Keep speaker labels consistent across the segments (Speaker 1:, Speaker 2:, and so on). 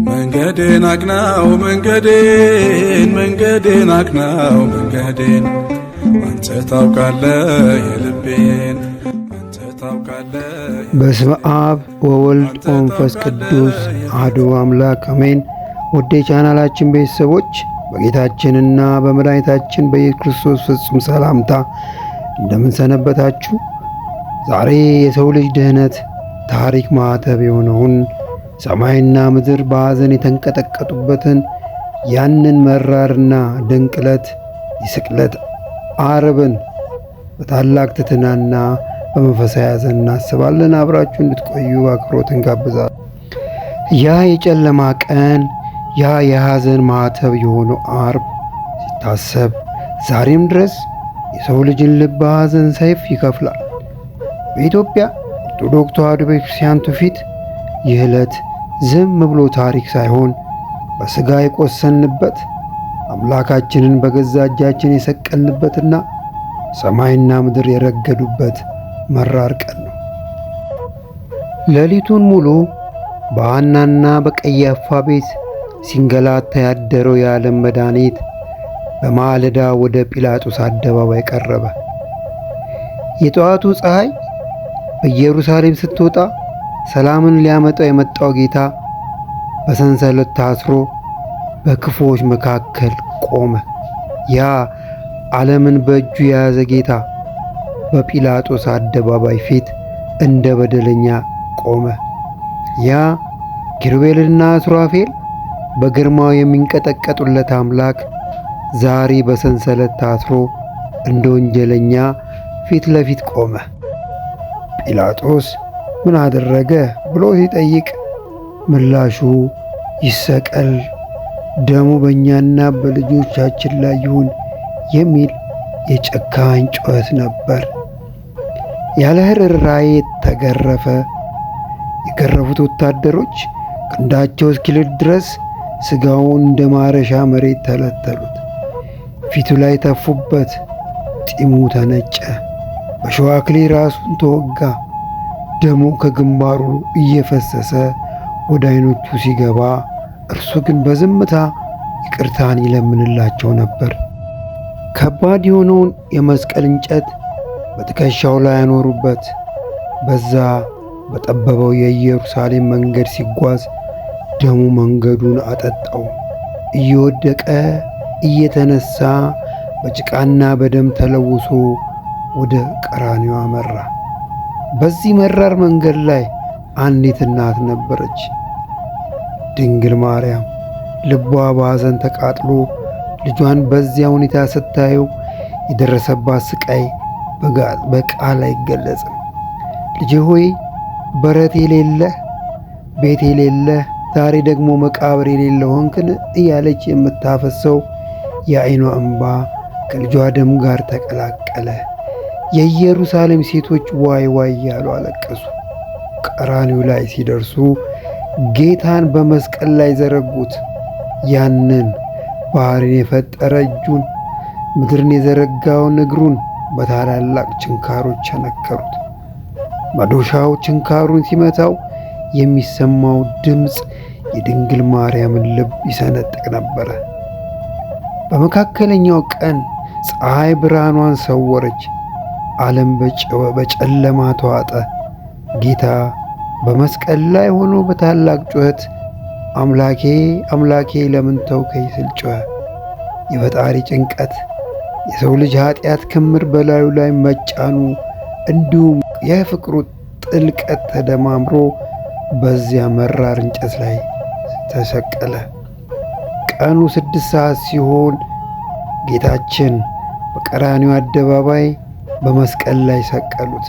Speaker 1: መንገዴን አቅናው መንገዴን አቅናው መንገዴን አንተ ታውቃለህ የልቤን አንተ ታውቃለህ።
Speaker 2: በስመ አብ ወወልድ ወመንፈስ ቅዱስ አሐዱ አምላክ አሜን። ወደ ቻናላችን ቤተሰቦች በጌታችንና በመድኃኒታችን በኢየሱስ ክርስቶስ ፍጹም ሰላምታ እንደምን ሰነበታችሁ? ዛሬ የሰው ልጅ ድህነት ታሪክ ማዕተብ የሆነውን ሰማይና ምድር በሐዘን የተንቀጠቀጡበትን ያንን መራርና ድንቅ ዕለት የስቅለት ዓርብን በታላቅ ትሕትናና በመንፈሳዊ ሐዘን እናስባለን። አብራችሁ እንድትቆዩ አክብሮት እንጋብዛለን። ያ የጨለማ ቀን፣ ያ የሐዘን ማዕተብ የሆነው ዓርብ ሲታሰብ ዛሬም ድረስ የሰው ልጅን ልብ በሐዘን ሰይፍ ይከፍላል። በኢትዮጵያ ኦርቶዶክስ ተዋሕዶ ቤተክርስቲያን ትውፊት ይህ ዕለት ዝም ብሎ ታሪክ ሳይሆን በሥጋ የቆሰልንበት አምላካችንን በገዛ እጃችን የሰቀልንበትና ሰማይና ምድር የረገዱበት መራር ቀን ነው። ሌሊቱን ሙሉ በሐናና በቀያፋ ቤት ሲንገላታ ያደረው የዓለም መድኃኒት በማለዳ ወደ ጲላጦስ አደባባይ ቀረበ። የጠዋቱ ፀሐይ በኢየሩሳሌም ስትወጣ ሰላምን ሊያመጣው የመጣው ጌታ በሰንሰለት ታስሮ በክፉዎች መካከል ቆመ። ያ ዓለምን በእጁ የያዘ ጌታ በጲላጦስ አደባባይ ፊት እንደ በደለኛ ቆመ። ያ ኪሩቤልና ሱራፌል በግርማው የሚንቀጠቀጡለት አምላክ ዛሬ በሰንሰለት ታስሮ እንደ ወንጀለኛ ፊት ለፊት ቆመ። ጲላጦስ ምን አደረገ ብሎ ሲጠይቅ ምላሹ ይሰቀል፣ ደሙ በእኛና በልጆቻችን ላይ ይሁን የሚል የጨካኝ ጩኸት ነበር። ያለ ርኅራኄ ተገረፈ። የገረፉት ወታደሮች ክንዳቸው እስኪልል ድረስ ሥጋውን እንደ ማረሻ መሬት ተለተሉት። ፊቱ ላይ ተፉበት፣ ጢሙ ተነጨ። በሸዋ አክሊል ራሱን ተወጋ። ደሙ ከግንባሩ እየፈሰሰ ወደ ዓይኖቹ ሲገባ እርሱ ግን በዝምታ ይቅርታን ይለምንላቸው ነበር። ከባድ የሆነውን የመስቀል እንጨት በትከሻው ላይ ያኖሩበት። በዛ በጠበበው የኢየሩሳሌም መንገድ ሲጓዝ ደሙ መንገዱን አጠጣው። እየወደቀ እየተነሳ በጭቃና በደም ተለውሶ ወደ ቀራንዮ አመራ። በዚህ መራር መንገድ ላይ አንዲት እናት ነበረች፣ ድንግል ማርያም። ልቧ በሐዘን ተቃጥሎ ልጇን በዚያ ሁኔታ ስታየው የደረሰባት ስቃይ በቃል አይገለጽም። ልጄ ሆይ በረት የሌለህ ቤት የሌለህ ዛሬ ደግሞ መቃብር የሌለው ሆንክን እያለች የምታፈሰው የዓይኗ እንባ ከልጇ ደም ጋር ተቀላቀለ። የኢየሩሳሌም ሴቶች ዋይ ዋይ እያሉ አለቀሱ። ቀራንዮ ላይ ሲደርሱ ጌታን በመስቀል ላይ ዘረጉት። ያንን ባሕርን የፈጠረ እጁን፣ ምድርን የዘረጋውን እግሩን በታላላቅ ችንካሮች ቸነከሩት። መዶሻው ችንካሩን ሲመታው የሚሰማው ድምፅ የድንግል ማርያምን ልብ ይሰነጥቅ ነበረ። በመካከለኛው ቀን ፀሐይ ብርሃኗን ሰወረች። ዓለም በጨለማ ተዋጠ። ጌታ በመስቀል ላይ ሆኖ በታላቅ ጩኸት አምላኬ አምላኬ ለምን ተውከኝ ሲል ጮኸ። የፈጣሪ ጭንቀት፣ የሰው ልጅ ኃጢአት ክምር በላዩ ላይ መጫኑ እንዲሁም የፍቅሩ ጥልቀት ተደማምሮ በዚያ መራር እንጨት ላይ ተሰቀለ። ቀኑ 6 ሰዓት ሲሆን ጌታችን በቀራንዮ አደባባይ በመስቀል ላይ ሰቀሉት።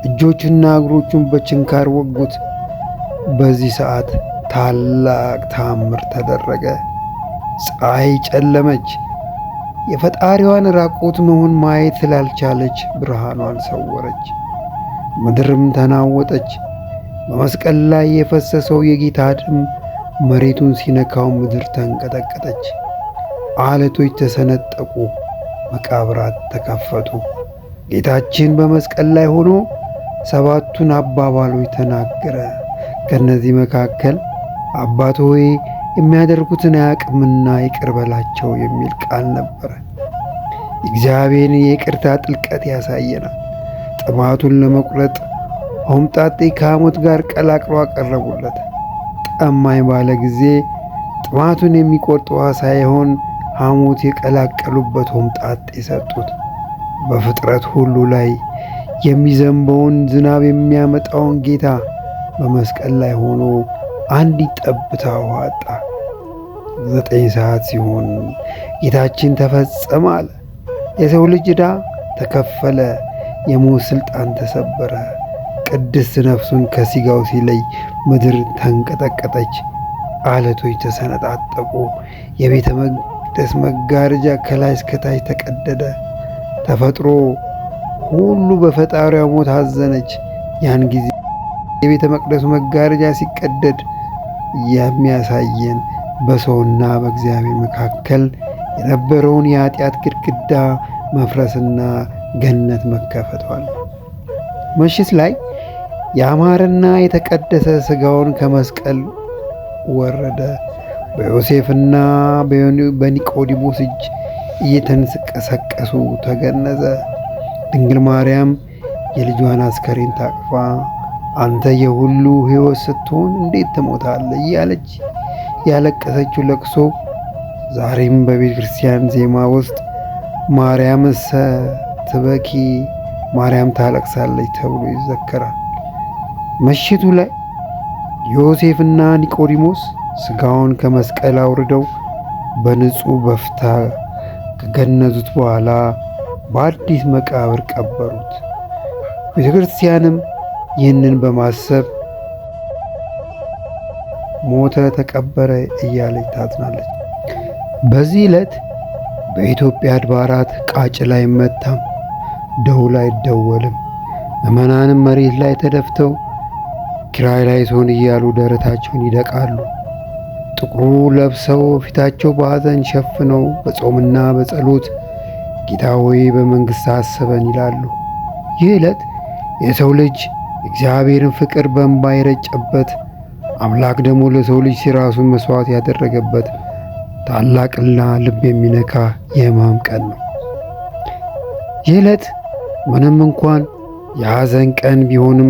Speaker 2: እጆቹና እግሮቹን በችንካር ወጉት። በዚህ ሰዓት ታላቅ ተአምር ተደረገ። ፀሐይ ጨለመች። የፈጣሪዋን ራቁት መሆን ማየት ስላልቻለች ብርሃኗን ሰወረች። ምድርም ተናወጠች። በመስቀል ላይ የፈሰሰው የጌታ ደም መሬቱን ሲነካው ምድር ተንቀጠቀጠች። ዓለቶች ተሰነጠቁ፣ መቃብራት ተከፈቱ። ጌታችን በመስቀል ላይ ሆኖ ሰባቱን አባባሎች ተናገረ። ከነዚህ መካከል አባት ሆይ የሚያደርጉትን አያውቅምና ይቅር በላቸው የሚል ቃል ነበረ። እግዚአብሔርን የይቅርታ ጥልቀት ያሳየናል። ጥማቱን ለመቁረጥ ሆምጣጤ ከሐሞት ጋር ቀላቅሎ አቀረቡለት። ጠማኝ ባለ ጊዜ ጥማቱን የሚቆርጥ ውሃ ሳይሆን ሐሞት የቀላቀሉበት ሆምጣጤ ሰጡት። በፍጥረት ሁሉ ላይ የሚዘንበውን ዝናብ የሚያመጣውን ጌታ በመስቀል ላይ ሆኖ አንዲት ጠብታ ውሃ አጣ። 9 ሰዓት ሲሆን ጌታችን ተፈጸመ አለ። የሰው ልጅ ዕዳ ተከፈለ። የሞት ሥልጣን ተሰበረ። ቅድስት ነፍሱን ከሥጋው ሲለይ ምድር ተንቀጠቀጠች፣ ዓለቶች ተሰነጣጠቁ። የቤተ መቅደስ መጋረጃ ከላይ እስከታች ተቀደደ። ተፈጥሮ ሁሉ በፈጣሪዋ ሞት አዘነች። ያን ጊዜ የቤተ መቅደሱ መጋረጃ ሲቀደድ የሚያሳየን በሰውና በእግዚአብሔር መካከል የነበረውን የኃጢአት ግድግዳ መፍረስና ገነት መከፈቷል። ምሽት ላይ ያማረና የተቀደሰ ሥጋውን ከመስቀል ወረደ። በዮሴፍና በኒቆዲሞስ እጅ እየተንቀሰቀሱ ተገነዘ። ድንግል ማርያም የልጇን አስከሬን ታቅፋ አንተ የሁሉ ሕይወት ስትሆን እንዴት ትሞታለህ እያለች ያለቀሰችው ለቅሶ ዛሬም በቤተ ክርስቲያን ዜማ ውስጥ ማርያምሰ ትበኪ፣ ማርያም ታለቅሳለች ተብሎ ይዘከራል። ምሽቱ ላይ ዮሴፍና ኒቆዲሞስ ሥጋውን ከመስቀል አውርደው በንጹሕ በፍታ ከገነዙት በኋላ በአዲስ መቃብር ቀበሩት። ቤተ ክርስቲያንም ይህንን በማሰብ ሞተ ተቀበረ እያለች ታዝናለች። በዚህ ዕለት በኢትዮጵያ አድባራት ቃጭል አይመታም፣ ደውል አይደወልም። ምዕመናንም መሬት ላይ ተደፍተው ኪራይ ላይ ሰውን እያሉ ደረታቸውን ይደቃሉ። ጥቁሩ ለብሰው ፊታቸው በሐዘን ሸፍነው በጾምና በጸሎት ጌታ ሆይ በመንግሥት አስበን ይላሉ። ይህ ዕለት የሰው ልጅ እግዚአብሔርን ፍቅር በእንባ የረጨበት፣ አምላክ ደግሞ ለሰው ልጅ ሲራሱን መሥዋዕት ያደረገበት ታላቅና ልብ የሚነካ የሕማም ቀን ነው። ይህ ዕለት ምንም እንኳን የሐዘን ቀን ቢሆንም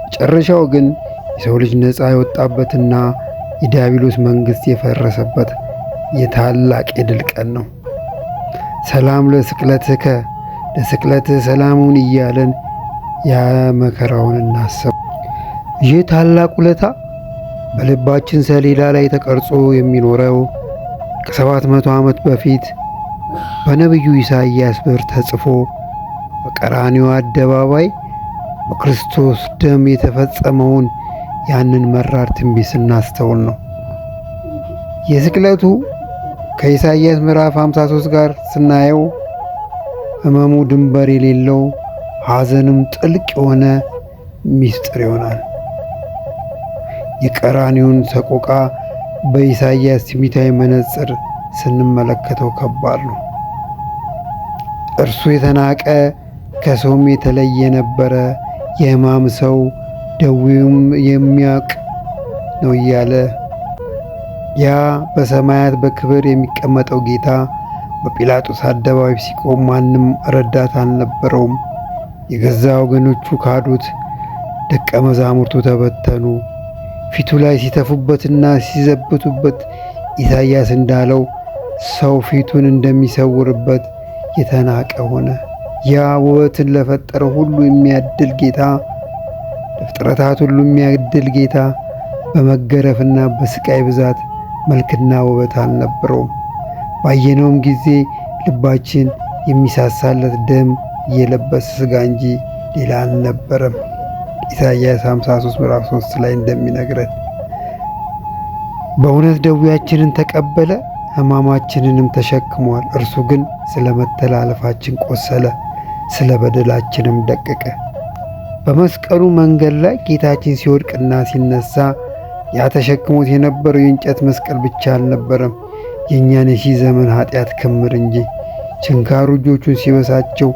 Speaker 2: መጨረሻው ግን የሰው ልጅ ነፃ የወጣበትና የዲያብሎስ መንግሥት የፈረሰበት የታላቅ የድል ቀን ነው። ሰላም ለስቅለትከ፣ ለስቅለትህ ሰላሙን እያለን የመከራውን እናስብ። ይህ ታላቅ ውለታ በልባችን ሰሌዳ ላይ ተቀርጾ የሚኖረው ከ700 ዓመት በፊት በነቢዩ ኢሳይያስ ብዕር ተጽፎ በቀራንዮ አደባባይ በክርስቶስ ደም የተፈጸመውን ያንን መራር ትንቢት ስናስተውል ነው። የስቅለቱ ከኢሳይያስ ምዕራፍ 53 ጋር ስናየው ሕመሙ ድንበር የሌለው ሐዘንም ጥልቅ የሆነ ምስጢር ይሆናል። የቀራንዮን ሰቆቃ በኢሳይያስ ትንቢታዊ መነጽር ስንመለከተው ከባድ ነው። እርሱ የተናቀ ከሰውም የተለየ ነበረ፣ የሕማም ሰው ደዌውም የሚያውቅ ነው እያለ ያ በሰማያት በክብር የሚቀመጠው ጌታ በጲላጦስ አደባባይ ሲቆም ማንም ረዳት አልነበረውም። የገዛ ወገኖቹ ካዱት፣ ደቀ መዛሙርቱ ተበተኑ። ፊቱ ላይ ሲተፉበትና ሲዘብቱበት ኢሳይያስ እንዳለው ሰው ፊቱን እንደሚሰውርበት የተናቀ ሆነ። ያ ውበትን ለፈጠረው ሁሉ የሚያድል ጌታ፣ ለፍጥረታት ሁሉ የሚያድል ጌታ በመገረፍና በስቃይ ብዛት መልክና ውበት አልነበረውም። ባየነውም ጊዜ ልባችን የሚሳሳለት ደም የለበሰ ሥጋ እንጂ ሌላ አልነበረም። ኢሳይያስ 53 ምዕራፍ 3 ላይ እንደሚነግረን በእውነት ደዌያችንን ተቀበለ፣ ሕማማችንንም ተሸክሟል። እርሱ ግን ስለ መተላለፋችን ቆሰለ፣ ስለ በደላችንም ደቀቀ። በመስቀሉ መንገድ ላይ ጌታችን ሲወድቅና ሲነሳ ያ ተሸክሞት የነበረው የእንጨት መስቀል ብቻ አልነበረም፣ የእኛን የሺህ ዘመን ኃጢአት ክምር እንጂ። ችንካሩ እጆቹን ሲበሳቸው፣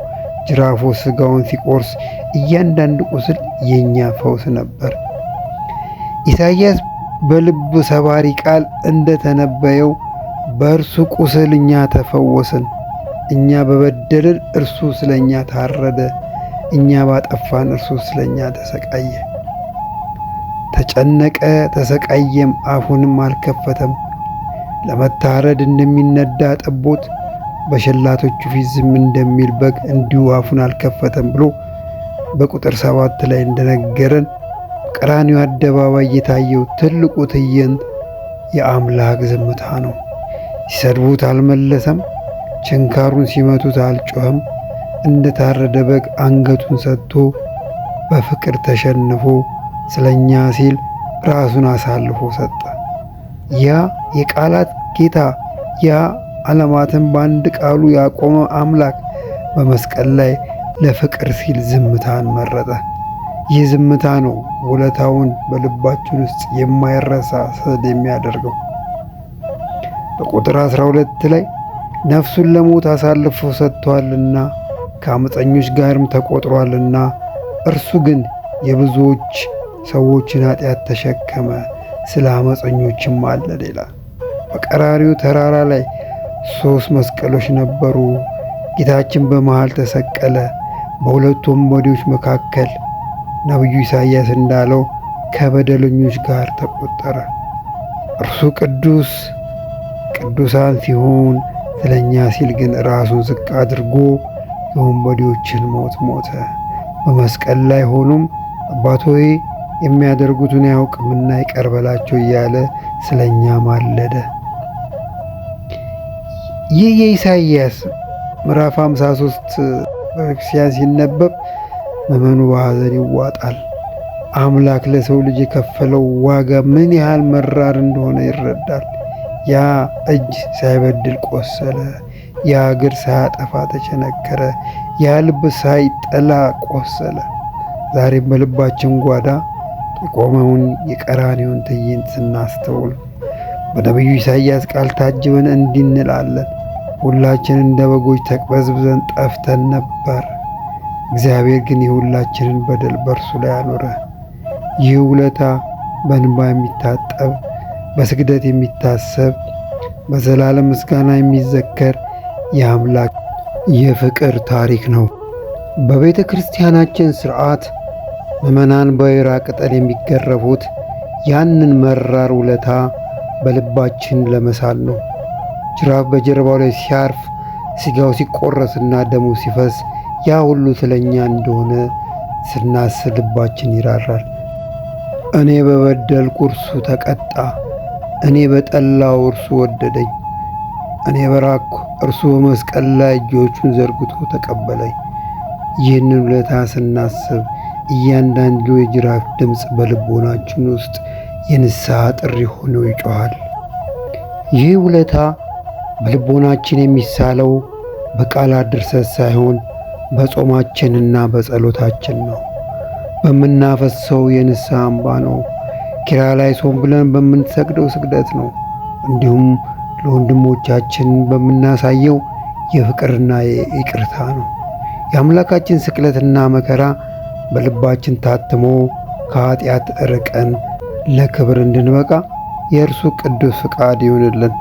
Speaker 2: ጅራፎ ሥጋውን ሲቆርስ እያንዳንዱ ቁስል የእኛ ፈውስ ነበር። ኢሳይያስ በልብ ሰባሪ ቃል እንደተነበየው በእርሱ ቁስል እኛ ተፈወስን። እኛ በበደልን እርሱ ስለኛ ታረደ፣ እኛ ባጠፋን እርሱ ስለኛ ተሰቃየ። ተጨነቀ ተሰቃየም፣ አፉንም አልከፈተም። ለመታረድ እንደሚነዳ ጠቦት በሸላቶቹ ፊት ዝም እንደሚል በግ እንዲሁ አፉን አልከፈተም ብሎ በቁጥር 7 ላይ እንደነገረን ቀራንዮ አደባባይ የታየው ትልቁ ትዕይንት የአምላክ ዝምታ ነው። ሲሰድቡት አልመለሰም፣ ችንካሩን ሲመቱት አልጮኸም። እንደ ታረደ በግ አንገቱን ሰጥቶ በፍቅር ተሸንፎ ስለኛ ሲል ራሱን አሳልፎ ሰጠ። ያ የቃላት ጌታ፣ ያ ዓለማትን በአንድ ቃሉ ያቆመ አምላክ በመስቀል ላይ ለፍቅር ሲል ዝምታን መረጠ። ይህ ዝምታ ነው ውለታውን በልባችን ውስጥ የማይረሳ ስዕል የሚያደርገው። በቁጥር 12 ላይ ነፍሱን ለሞት አሳልፎ ሰጥቷልና ከአመፀኞች ጋርም ተቆጥሯልና እርሱ ግን የብዙዎች ሰዎችን ኃጢአት ተሸከመ፣ ስለ አመፀኞችም ማለደ ይላል። በቀራንዮ ተራራ ላይ 3 መስቀሎች ነበሩ። ጌታችን በመሃል ተሰቀለ። በሁለቱ ወንበዴዎች መካከል ነቢዩ ኢሳይያስ እንዳለው ከበደለኞች ጋር ተቆጠረ። እርሱ ቅዱስ ቅዱሳን ሲሆን ስለኛ ሲል ግን ራሱን ዝቅ አድርጎ የወንበዴዎችን ሞት ሞተ። በመስቀል ላይ ሆኖም አባት ሆይ የሚያደርጉትን አያውቅምና ይቅር በላቸው እያለ ስለኛ ማለደ። ይህ የኢሳይያስ ምዕራፍ 53 በቤተክርስቲያን ሲነበብ ምዕመኑ በሐዘን ይዋጣል። አምላክ ለሰው ልጅ የከፈለው ዋጋ ምን ያህል መራር እንደሆነ ይረዳል። ያ እጅ ሳይበድል ቆሰለ፣ ያ እግር ሳያጠፋ ተቸነከረ፣ ያ ልብ ሳይጠላ ቆሰለ። ዛሬም በልባችን ጓዳ የቆመውን የቀራንዮን ትዕይንት ስናስተውል በነቢዩ ኢሳይያስ ቃል ታጅበን እንዲህ እንላለን። ሁላችን እንደ በጎች ተቅበዝብዘን ጠፍተን ነበር፣ እግዚአብሔር ግን የሁላችንን በደል በእርሱ ላይ አኖረ። ይህ ውለታ በእንባ የሚታጠብ፣ በስግደት የሚታሰብ፣ በዘላለም ምስጋና የሚዘከር የአምላክ የፍቅር ታሪክ ነው። በቤተ ክርስቲያናችን ሥርዓት ምዕመናን በወይራ ቅጠል የሚገረፉት ያንን መራር ውለታ በልባችን ለመሳል ነው። ጅራፍ በጀርባው ላይ ሲያርፍ፣ ሥጋው ሲቆረስና ደሙ ሲፈስ ያ ሁሉ ስለኛ እንደሆነ ስናስብ ልባችን ይራራል። እኔ በበደልኩ እርሱ ተቀጣ፣ እኔ በጠላው እርሱ ወደደኝ፣ እኔ በራቅኩ እርሱ በመስቀል ላይ እጆቹን ዘርግቶ ተቀበለኝ። ይህንን ውለታ ስናስብ እያንዳንዱ የጅራፍ ድምፅ በልቦናችን ውስጥ የንስሐ ጥሪ ሆኖ ይጮኻል። ይህ ውለታ በልቦናችን የሚሳለው በቃላት ድርሰት ሳይሆን በጾማችንና በጸሎታችን ነው። በምናፈሰው የንስሐ እንባ ነው። ኪርያላይሶን ብለን በምንሰግደው ስግደት ነው። እንዲሁም ለወንድሞቻችን በምናሳየው የፍቅርና የይቅርታ ነው። የአምላካችን ስቅለትና መከራ በልባችን ታትሞ ከኃጢአት ርቀን ለክብር እንድንበቃ የእርሱ ቅዱስ ፍቃድ ይሁንልን።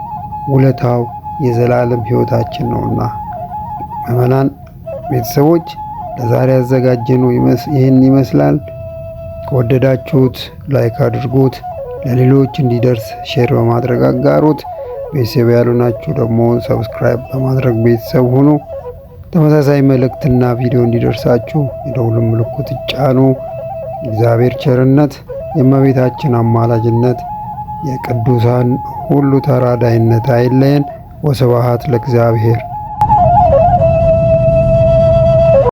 Speaker 2: ውለታው የዘላለም ሕይወታችን ነውና። ምዕመናን ቤተሰቦች ለዛሬ ያዘጋጀነው ይህን ይመስላል። ከወደዳችሁት ላይክ አድርጉት፣ ለሌሎች እንዲደርስ ሼር በማድረግ አጋሩት። ቤተሰብ ያልሆናችሁ ደግሞ ሰብስክራይብ በማድረግ ቤተሰብ ሁኑ። ተመሳሳይ መልእክትና ቪዲዮ እንዲደርሳችሁ የደውል ምልክት ይጫኑ። እግዚአብሔር ቸርነት፣ የእመቤታችን አማላጅነት፣ የቅዱሳን ሁሉ ተራዳይነት አይለየን። ወስብሐት ለእግዚአብሔር።